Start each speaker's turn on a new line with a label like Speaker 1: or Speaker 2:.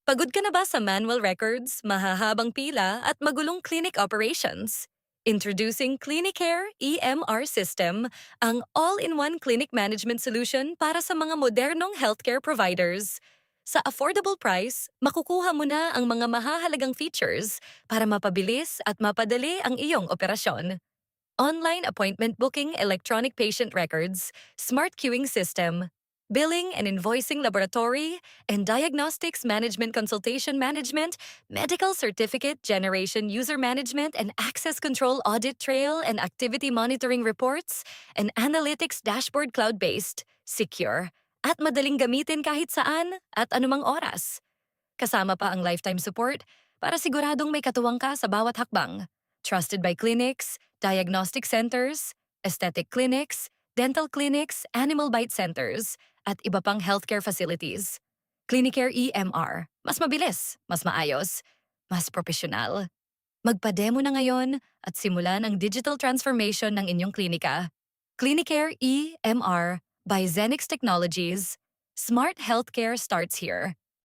Speaker 1: Pagod ka na ba sa manual records, mahahabang pila at magulong clinic operations? Introducing Clinicare EMR System, ang all-in-one clinic management solution para sa mga modernong healthcare providers. Sa affordable price, makukuha mo na ang mga mahahalagang features para mapabilis at mapadali ang iyong operasyon. Online appointment booking, electronic patient records, smart queuing system, billing and invoicing laboratory, and diagnostics management consultation management, medical certificate generation user management and access control audit trail and activity monitoring reports, and analytics dashboard cloud-based, secure, at madaling gamitin kahit saan at anumang oras. Kasama pa ang lifetime support para siguradong may katuwang ka sa bawat hakbang. Trusted by clinics, diagnostic centers, aesthetic clinics, dental clinics, animal bite centers, at iba pang healthcare facilities. Clinicare EMR. Mas mabilis, mas maayos, mas profesional. Magpa-demo na ngayon at simulan ang digital transformation ng inyong klinika. Clinicare EMR by Zenix Technologies. Smart healthcare starts here.